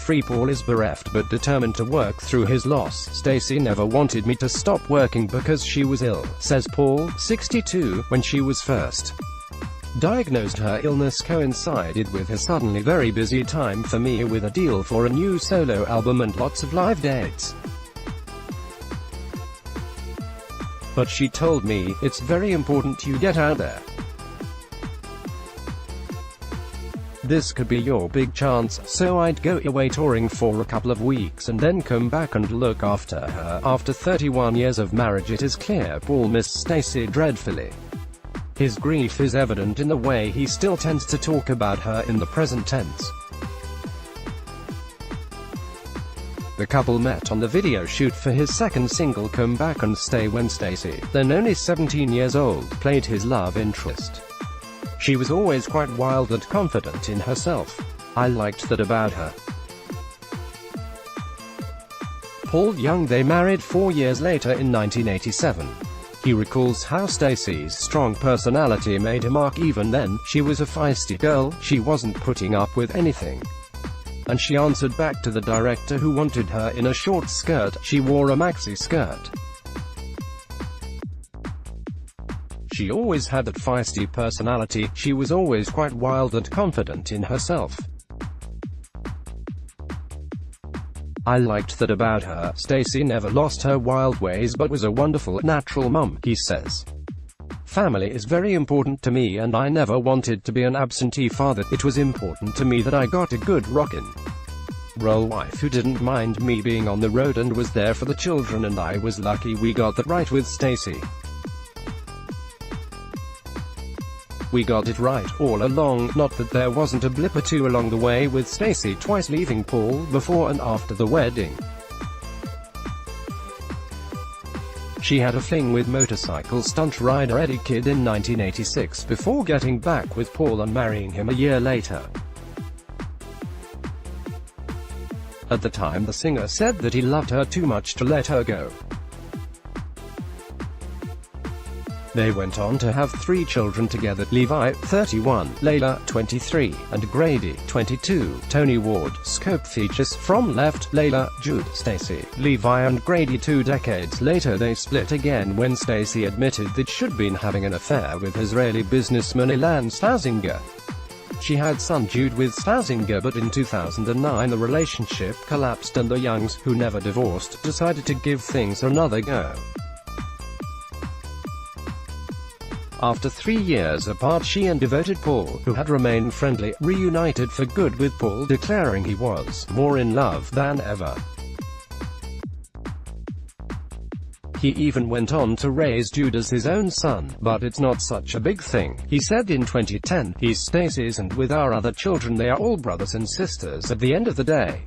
free. Paul is bereft but determined to work through his loss. Stacey never wanted me to stop working because she was ill, says Paul, 62, when she was first diagnosed. Her illness coincided with a suddenly very busy time for me, with a deal for a new solo album and lots of live dates. But she told me, it's very important you get out there. This could be your big chance, so I'd go away touring for a couple of weeks and then come back and look after her. After 31 years of marriage, it is clear Paul missed Stacey dreadfully. His grief is evident in the way he still tends to talk about her in the present tense. The couple met on the video shoot for his second single Come Back and Stay when Stacey, then only 17 years old, played his love interest. She was always quite wild and confident in herself. I liked that about her. Paul Young. They married 4 years later in 1987. He recalls how Stacey's strong personality made a mark. Even then, she was a feisty girl, she wasn't putting up with anything. And she answered back to the director who wanted her in a short skirt. She wore a maxi skirt. She always had that feisty personality, she was always quite wild and confident in herself. I liked that about her. Stacey never lost her wild ways but was a wonderful, natural mum, he says. Family is very important to me and I never wanted to be an absentee father. It was important to me that I got a good rockin' roll wife who didn't mind me being on the road and was there for the children, and I was lucky we got that right with Stacey. We got it right all along, not that there wasn't a blip or two along the way, with Stacey twice leaving Paul before and after the wedding. She had a fling with motorcycle stunt rider Eddie Kidd in 1986 before getting back with Paul and marrying him a year later. At the time, the singer said that he loved her too much to let her go. They went on to have 3 children together: Levi, 31, Layla, 23, and Grady, 22. Tony Ward, Scope features From Left, Layla, Jude, Stacey, Levi and Grady. 2 decades later they split again when Stacey admitted that she'd been having an affair with Israeli businessman Ilan Stasinger. She had son Jude with Stasinger, but in 2009 the relationship collapsed and the Youngs, who never divorced, decided to give things another go. After 3 years apart, she and devoted Paul, who had remained friendly, reunited for good, with Paul declaring he was more in love than ever. He even went on to raise Jude as his own son, but it's not such a big thing, he said in 2010. He's Stacey's, and with our other children they are all brothers and sisters at the end of the day.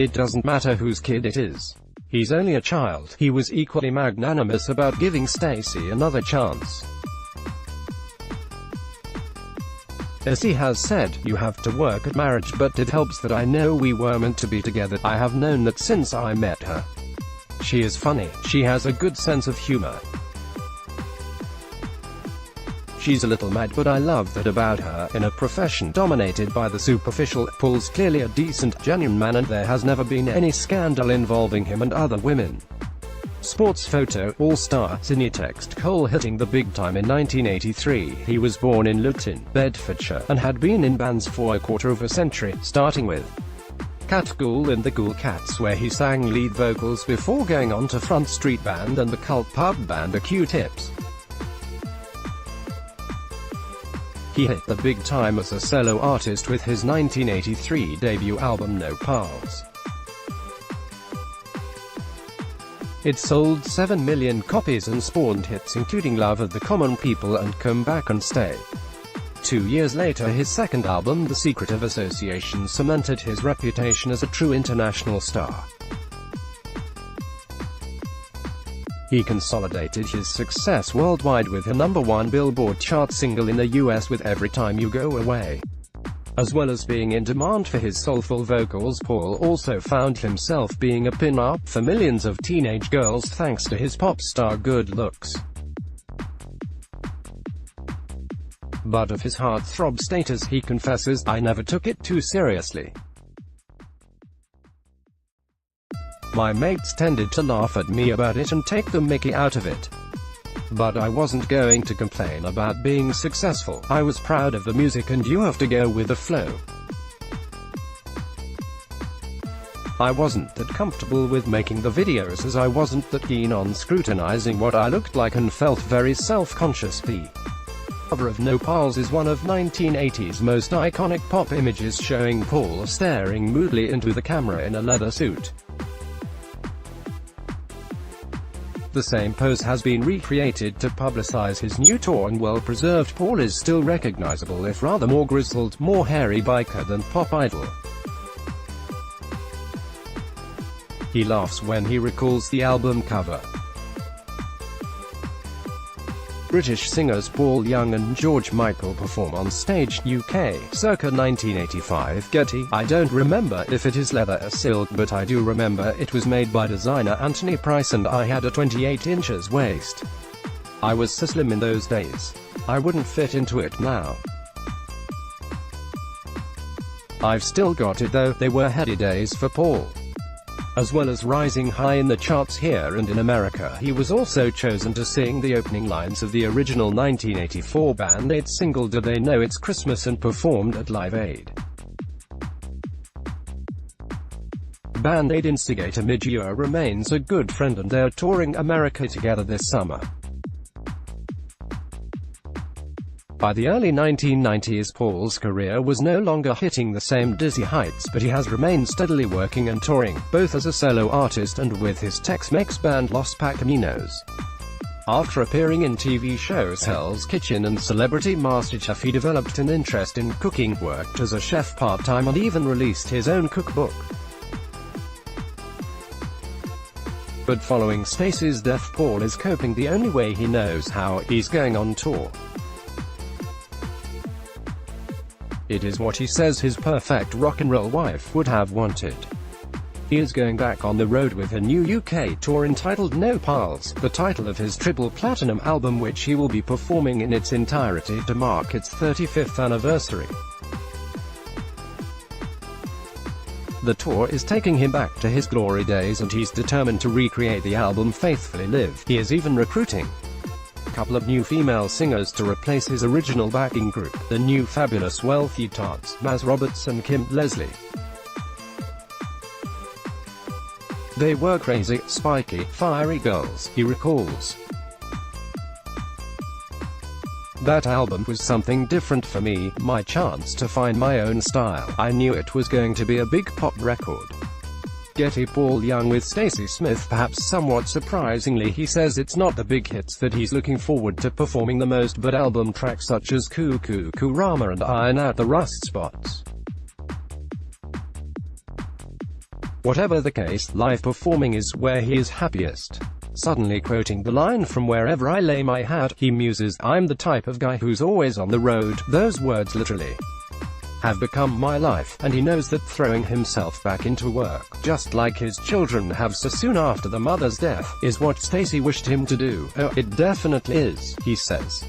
It doesn't matter whose kid it is. He's only a child. He was equally magnanimous about giving Stacey another chance. As he has said, you have to work at marriage, but it helps that I know we were meant to be together. I have known that since I met her. She is funny. She has a good sense of humor. She's a little mad, but I love that about her. In a profession dominated by the superficial, Paul's clearly a decent, genuine man, and there has never been any scandal involving him and other women. Sports photo, all-star, Cinetext. Cole hitting the big time in 1983. He was born in Luton, Bedfordshire, and had been in bands for a quarter of a century, starting with Cat Ghoul and the Ghoul Cats, where he sang lead vocals before going on to Front Street Band and the cult pub band the Q-Tips. He hit the big time as a solo artist with his 1983 debut album No Pals. It sold 7 million copies and spawned hits including Love of the Common People and Come Back and Stay. 2 years later, his second album, The Secret of Association, cemented his reputation as a true international star. He consolidated his success worldwide with a #1 Billboard chart single in the US with Every Time You Go Away. As well as being in demand for his soulful vocals, Paul also found himself being a pin-up for millions of teenage girls thanks to his pop star good looks. But of his heartthrob status he confesses, "I never took it too seriously. My mates tended to laugh at me about it and take the mickey out of it. But I wasn't going to complain about being successful. I was proud of the music and you have to go with the flow. I wasn't that comfortable with making the videos as I wasn't that keen on scrutinizing what I looked like and felt very self-conscious." The cover of No Pals is one of 1980's most iconic pop images, showing Paul staring moodily into the camera in a leather suit. The same pose has been recreated to publicize his new tour, and well-preserved Paul is still recognizable, if rather more grizzled, more hairy biker than pop idol. He laughs when he recalls the album cover. British singers Paul Young and George Michael perform on stage, UK, circa 1985. Getty: I don't remember if it is leather or silk, but I do remember it was made by designer Anthony Price and I had a 28 inches waist. I was so slim in those days. I wouldn't fit into it now. I've still got it though. They were heady days for Paul. As well as rising high in the charts here and in America, he was also chosen to sing the opening lines of the original 1984 Band Aid single Do They Know It's Christmas, and performed at Live Aid. Band Aid instigator Midge Ure remains a good friend and they're touring America together this summer. By the early 1990s, Paul's career was no longer hitting the same dizzy heights, but he has remained steadily working and touring, both as a solo artist and with his Tex-Mex band Los Pacaminos. After appearing in TV shows Hell's Kitchen and Celebrity MasterChef, he developed an interest in cooking, worked as a chef part-time, and even released his own cookbook. But following Stacey's death, Paul is coping the only way he knows how. He's going on tour. It is what he says his perfect rock and roll wife would have wanted. He is going back on the road with a new UK tour entitled No Pals, the title of his triple platinum album, which he will be performing in its entirety to mark its 35th anniversary. The tour is taking him back to his glory days and he's determined to recreate the album faithfully live. He is even recruiting a couple of new female singers to replace his original backing group, the new fabulous Wealthy Tots, Maz Roberts and Kim Leslie. They were crazy, spiky, fiery girls, he recalls. That album was something different for me, my chance to find my own style. I knew it was going to be a big pop record. Getty: Paul Young with Stacey Smith. Perhaps somewhat surprisingly, he says it's not the big hits that he's looking forward to performing the most, but album tracks such as Cuckoo Rama and Iron Out the Rust Spots. Whatever the case, live performing is where he is happiest. Suddenly quoting the line from Wherever I Lay My Hat, he muses, "I'm the type of guy who's always on the road." Those words literally have become my life, and he knows that throwing himself back into work, just like his children have so soon after the mother's death, is what Stacey wished him to do. Oh, it definitely is, he says.